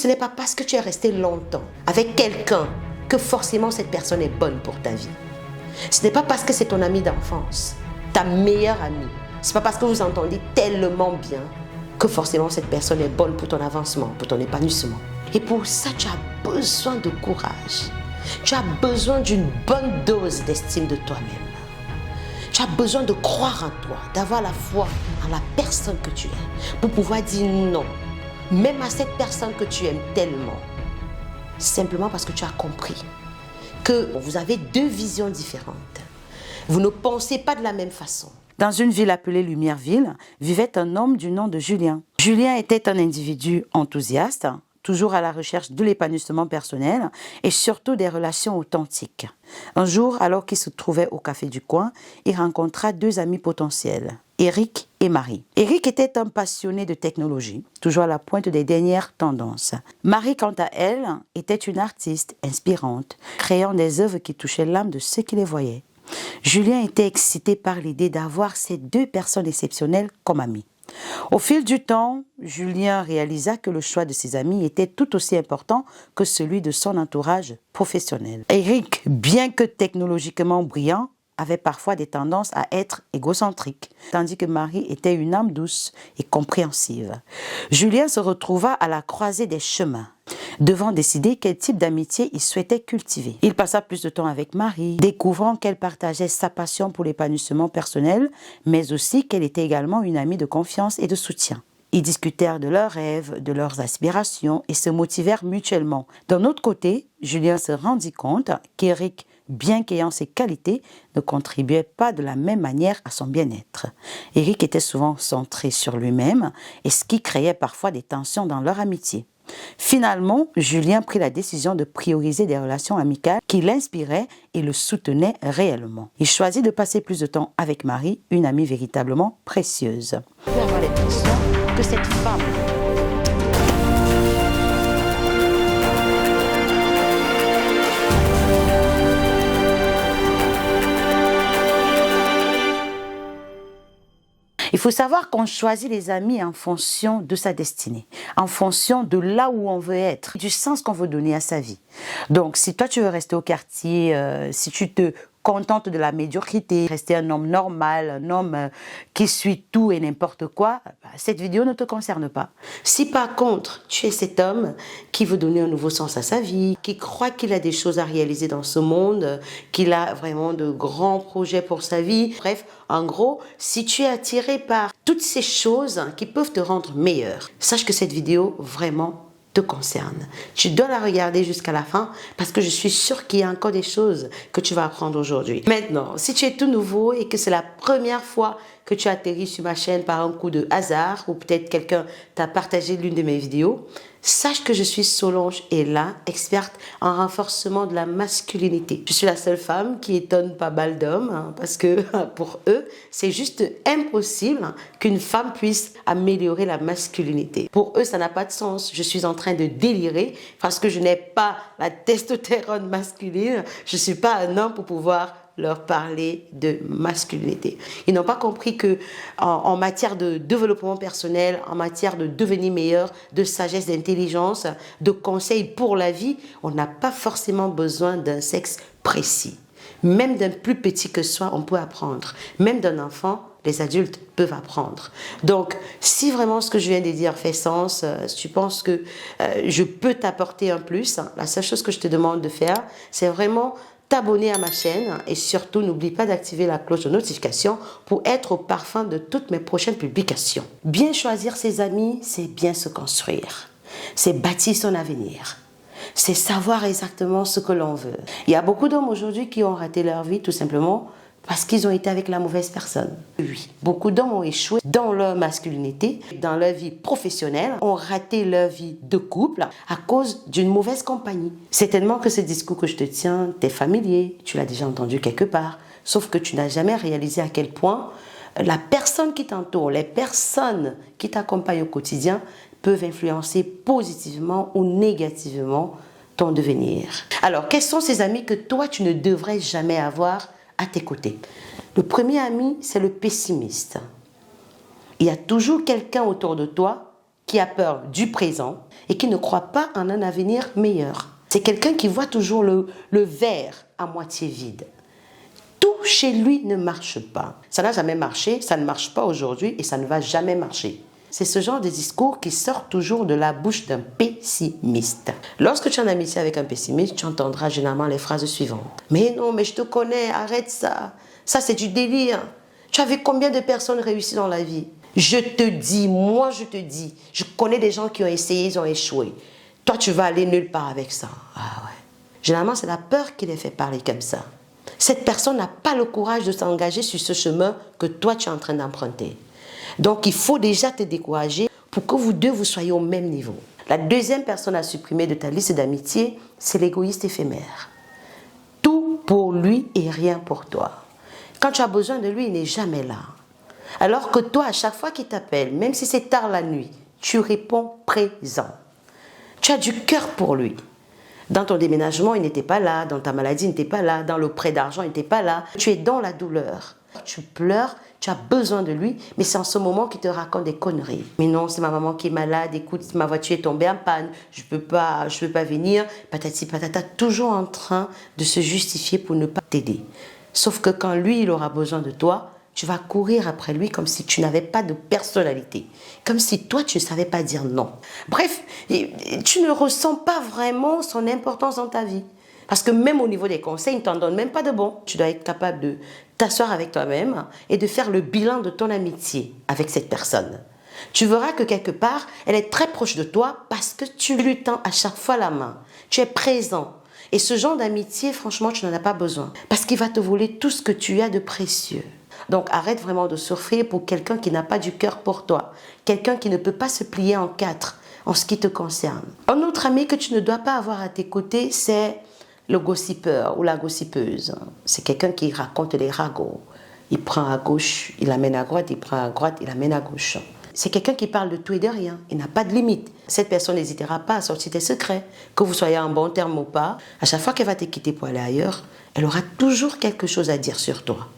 Ce n'est pas parce que tu es resté longtemps avec quelqu'un que forcément cette personne est bonne pour ta vie. Ce n'est pas parce que c'est ton ami d'enfance, ta meilleure amie. Ce n'est pas parce que vous entendez tellement bien que forcément cette personne est bonne pour ton avancement, pour ton épanouissement. Et pour ça, tu as besoin de courage. Tu as besoin d'une bonne dose d'estime de toi-même. Tu as besoin de croire en toi, d'avoir la foi en la personne que tu es, pour pouvoir dire non, même à cette personne que tu aimes tellement, simplement parce que tu as compris que vous avez deux visions différentes. Vous ne pensez pas de la même façon. Dans une ville appelée Lumierville, vivait un homme du nom de Julien. Julien était un individu enthousiaste, toujours à la recherche de l'épanouissement personnel et surtout des relations authentiques. Un jour, alors qu'il se trouvait au café du coin, il rencontra deux amis potentiels, Eric et Marie. Eric était un passionné de technologie, toujours à la pointe des dernières tendances. Marie, quant à elle, était une artiste inspirante, créant des œuvres qui touchaient l'âme de ceux qui les voyaient. Julien était excité par l'idée d'avoir ces deux personnes exceptionnelles comme amies. Au fil du temps, Julien réalisa que le choix de ses amis était tout aussi important que celui de son entourage professionnel. Eric, bien que technologiquement brillant, avait parfois des tendances à être égocentrique, tandis que Marie était une âme douce et compréhensive. Julien se retrouva à la croisée des chemins, devant décider quel type d'amitié il souhaitait cultiver. Il passa plus de temps avec Marie, découvrant qu'elle partageait sa passion pour l'épanouissement personnel, mais aussi qu'elle était également une amie de confiance et de soutien. Ils discutèrent de leurs rêves, de leurs aspirations et se motivèrent mutuellement. D'un autre côté, Julien se rendit compte qu'Éric, bien qu'ayant ses qualités, ne contribuait pas de la même manière à son bien-être. Éric était souvent centré sur lui-même, et ce qui créait parfois des tensions dans leur amitié. Finalement, Julien prit la décision de prioriser des relations amicales qui l'inspiraient et le soutenaient réellement. Il choisit de passer plus de temps avec Marie, une amie véritablement précieuse. Vous pouvez avoir l'impression que cette femme Il faut savoir qu'on choisit les amis en fonction de sa destinée, en fonction de là où on veut être, du sens qu'on veut donner à sa vie. Donc, si toi tu veux rester au quartier, si tu te contentes de la médiocrité, rester un homme normal, un homme qui suit tout et n'importe quoi, cette vidéo ne te concerne pas. Si par contre, tu es cet homme qui veut donner un nouveau sens à sa vie, qui croit qu'il a des choses à réaliser dans ce monde, qu'il a vraiment de grands projets pour sa vie, bref, en gros, si tu es attiré par toutes ces choses qui peuvent te rendre meilleur, sache que cette vidéo vraiment te concerne. Tu dois la regarder jusqu'à la fin parce que je suis sûre qu'il y a encore des choses que tu vas apprendre aujourd'hui. Maintenant, si tu es tout nouveau et que c'est la première fois que tu atterris sur ma chaîne par un coup de hasard ou peut-être quelqu'un t'a partagé l'une de mes vidéos, sache que je suis Solange Ella, experte en renforcement de la masculinité. Je suis la seule femme qui étonne pas mal d'hommes parce que pour eux, c'est juste impossible qu'une femme puisse améliorer la masculinité. Pour eux, ça n'a pas de sens. Je suis en train de délirer parce que je n'ai pas la testostérone masculine. Je ne suis pas un homme pour pouvoir leur parler de masculinité. Ils n'ont pas compris que en matière de développement personnel, en matière de devenir meilleur, de sagesse, d'intelligence, de conseils pour la vie, on n'a pas forcément besoin d'un sexe précis. Même d'un plus petit que soi, on peut apprendre. Même d'un enfant, les adultes peuvent apprendre. Donc, si vraiment ce que je viens de dire fait sens, si tu penses que je peux t'apporter un plus, la seule chose que je te demande de faire, c'est vraiment t'abonner à ma chaîne et surtout n'oublie pas d'activer la cloche de notification pour être au parfum de toutes mes prochaines publications. Bien choisir ses amis, c'est bien se construire. C'est bâtir son avenir. C'est savoir exactement ce que l'on veut. Il y a beaucoup d'hommes aujourd'hui qui ont raté leur vie tout simplement parce qu'ils ont été avec la mauvaise personne. Oui, beaucoup d'hommes ont échoué dans leur masculinité, dans leur vie professionnelle, ont raté leur vie de couple à cause d'une mauvaise compagnie. Certainement que ce discours que je te tiens t'est familier, tu l'as déjà entendu quelque part, sauf que tu n'as jamais réalisé à quel point la personne qui t'entoure, les personnes qui t'accompagnent au quotidien peuvent influencer positivement ou négativement ton devenir. Alors, quels sont ces amis que toi, tu ne devrais jamais avoir à tes côtés? Le premier ami, c'est le pessimiste. Il y a toujours quelqu'un autour de toi qui a peur du présent et qui ne croit pas en un avenir meilleur. C'est quelqu'un qui voit toujours le verre à moitié vide. Tout chez lui ne marche pas. Ça n'a jamais marché, ça ne marche pas aujourd'hui et ça ne va jamais marcher. C'est ce genre de discours qui sort toujours de la bouche d'un pessimiste. Lorsque tu es en amitié avec un pessimiste, tu entendras généralement les phrases suivantes. Mais non, mais je te connais, arrête ça. Ça, c'est du délire. Tu as vu combien de personnes réussissent dans la vie? Je te dis, moi je te dis, je connais des gens qui ont essayé, ils ont échoué. Toi, tu vas aller nulle part avec ça. Ah ouais. Généralement, c'est la peur qui les fait parler comme ça. Cette personne n'a pas le courage de s'engager sur ce chemin que toi, tu es en train d'emprunter. Donc, il faut déjà te décourager pour que vous deux, vous soyez au même niveau. La deuxième personne à supprimer de ta liste d'amitié, c'est l'égoïste éphémère. Tout pour lui et rien pour toi. Quand tu as besoin de lui, il n'est jamais là. Alors que toi, à chaque fois qu'il t'appelle, même si c'est tard la nuit, tu réponds présent. Tu as du cœur pour lui. Dans ton déménagement, il n'était pas là. Dans ta maladie, il n'était pas là. Dans le prêt d'argent, il n'était pas là. Tu es dans la douleur. Tu pleures, tu as besoin de lui, mais c'est en ce moment qu'il te raconte des conneries. Mais non, c'est ma maman qui est malade, écoute, ma voiture est tombée en panne, je peux pas venir, patati patata, toujours en train de se justifier pour ne pas t'aider. Sauf que quand lui, il aura besoin de toi, tu vas courir après lui comme si tu n'avais pas de personnalité. Comme si toi, tu ne savais pas dire non. Bref, tu ne ressens pas vraiment son importance dans ta vie. Parce que même au niveau des conseils, il ne t'en donne même pas de bon. Tu dois être capable de t'asseoir avec toi-même et de faire le bilan de ton amitié avec cette personne. Tu verras que quelque part, elle est très proche de toi parce que tu lui tends à chaque fois la main. Tu es présent. Et ce genre d'amitié, franchement, tu n'en as pas besoin. Parce qu'il va te voler tout ce que tu as de précieux. Donc arrête vraiment de souffrir pour quelqu'un qui n'a pas du cœur pour toi. Quelqu'un qui ne peut pas se plier en quatre en ce qui te concerne. Un autre ami que tu ne dois pas avoir à tes côtés, c'est le gossipeur ou la gossipeuse. C'est quelqu'un qui raconte des ragots. Il prend à gauche, il amène à droite, il prend à droite, il amène à gauche. C'est quelqu'un qui parle de tout et de rien. Il n'a pas de limite. Cette personne n'hésitera pas à sortir tes secrets. Que vous soyez en bon terme ou pas, à chaque fois qu'elle va te quitter pour aller ailleurs, elle aura toujours quelque chose à dire sur toi.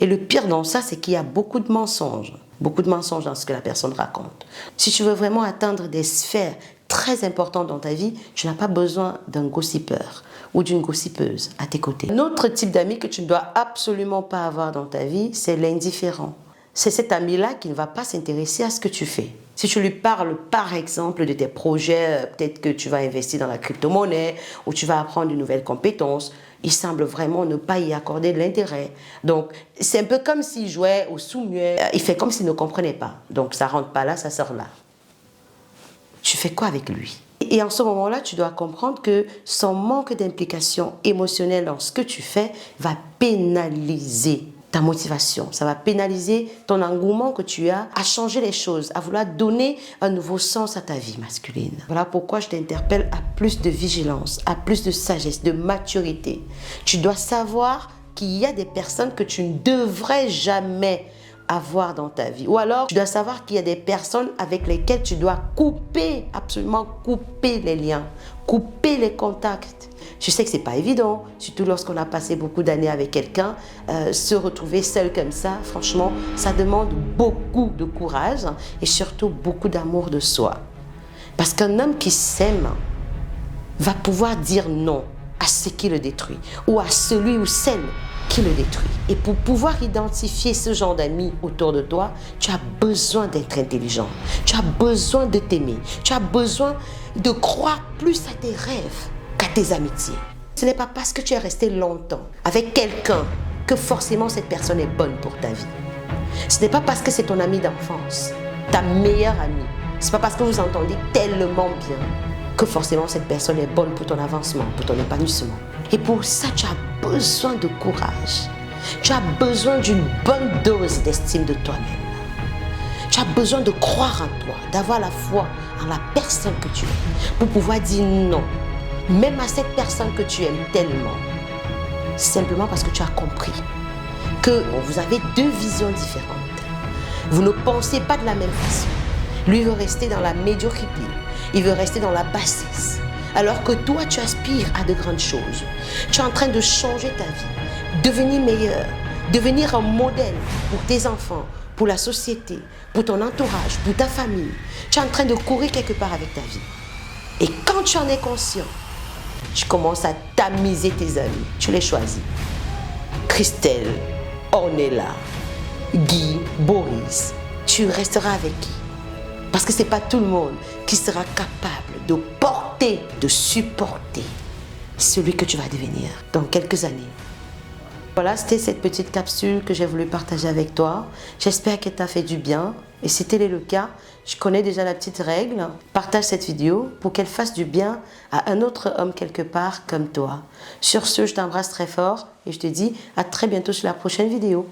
Et le pire dans ça, c'est qu'il y a beaucoup de mensonges. Beaucoup de mensonges dans ce que la personne raconte. Si tu veux vraiment atteindre des sphères très importantes dans ta vie, tu n'as pas besoin d'un gossipeur ou d'une gossipeuse à tes côtés. Un autre type d'ami que tu ne dois absolument pas avoir dans ta vie, c'est l'indifférent. C'est cet ami-là qui ne va pas s'intéresser à ce que tu fais. Si tu lui parles, par exemple, de tes projets, peut-être que tu vas investir dans la crypto-monnaie ou tu vas apprendre une nouvelle compétence, il semble vraiment ne pas y accorder de l'intérêt. Donc, c'est un peu comme s'il jouait au sous-muet. Il fait comme s'il ne comprenait pas. Donc, ça ne rentre pas là, ça sort là. Tu fais quoi avec lui? Et en ce moment-là, tu dois comprendre que son manque d'implication émotionnelle dans ce que tu fais va pénaliser ta motivation. Ça va pénaliser ton engouement que tu as à changer les choses, à vouloir donner un nouveau sens à ta vie masculine. Voilà pourquoi je t'interpelle à plus de vigilance, à plus de sagesse, de maturité. Tu dois savoir qu'il y a des personnes que tu ne devrais jamais avoir dans ta vie. Ou alors, tu dois savoir qu'il y a des personnes avec lesquelles tu dois couper, absolument couper les liens, couper les contacts. Je sais que ce n'est pas évident, surtout lorsqu'on a passé beaucoup d'années avec quelqu'un. Se retrouver seul comme ça, franchement, ça demande beaucoup de courage et surtout beaucoup d'amour de soi. Parce qu'un homme qui s'aime va pouvoir dire non à ce qui le détruit ou à celui ou celle qui le détruit. Et pour pouvoir identifier ce genre d'amis autour de toi, tu as besoin d'être intelligent. Tu as besoin de t'aimer. Tu as besoin de croire plus à tes rêves qu'à tes amitiés. Ce n'est pas parce que tu es resté longtemps avec quelqu'un que forcément cette personne est bonne pour ta vie. Ce n'est pas parce que c'est ton ami d'enfance, ta meilleure amie. Ce n'est pas parce que vous entendez tellement bien que forcément cette personne est bonne pour ton avancement, pour ton épanouissement. Et pour ça, tu as besoin de courage. Tu as besoin d'une bonne dose d'estime de toi-même. Tu as besoin de croire en toi, d'avoir la foi en la personne que tu es, pour pouvoir dire non, même à cette personne que tu aimes tellement, simplement parce que tu as compris que vous avez deux visions différentes. Vous ne pensez pas de la même façon. Lui veut rester dans la médiocrité, il veut rester dans la bassesse. Alors que toi, tu aspires à de grandes choses. Tu es en train de changer ta vie, devenir meilleur, devenir un modèle pour tes enfants, pour la société, pour ton entourage, pour ta famille. Tu es en train de courir quelque part avec ta vie. Et quand tu en es conscient, tu commences à tamiser tes amis. Tu les choisis. Christelle, Ornella, Guy, Boris. Tu resteras avec qui? Parce que ce n'est pas tout le monde qui sera capable de porter, de supporter celui que tu vas devenir dans quelques années. Voilà, c'était cette petite capsule que j'ai voulu partager avec toi. J'espère qu'elle t'a fait du bien. Et si tel est le cas, je connais déjà la petite règle. Partage cette vidéo pour qu'elle fasse du bien à un autre homme quelque part comme toi. Sur ce, je t'embrasse très fort et je te dis à très bientôt sur la prochaine vidéo.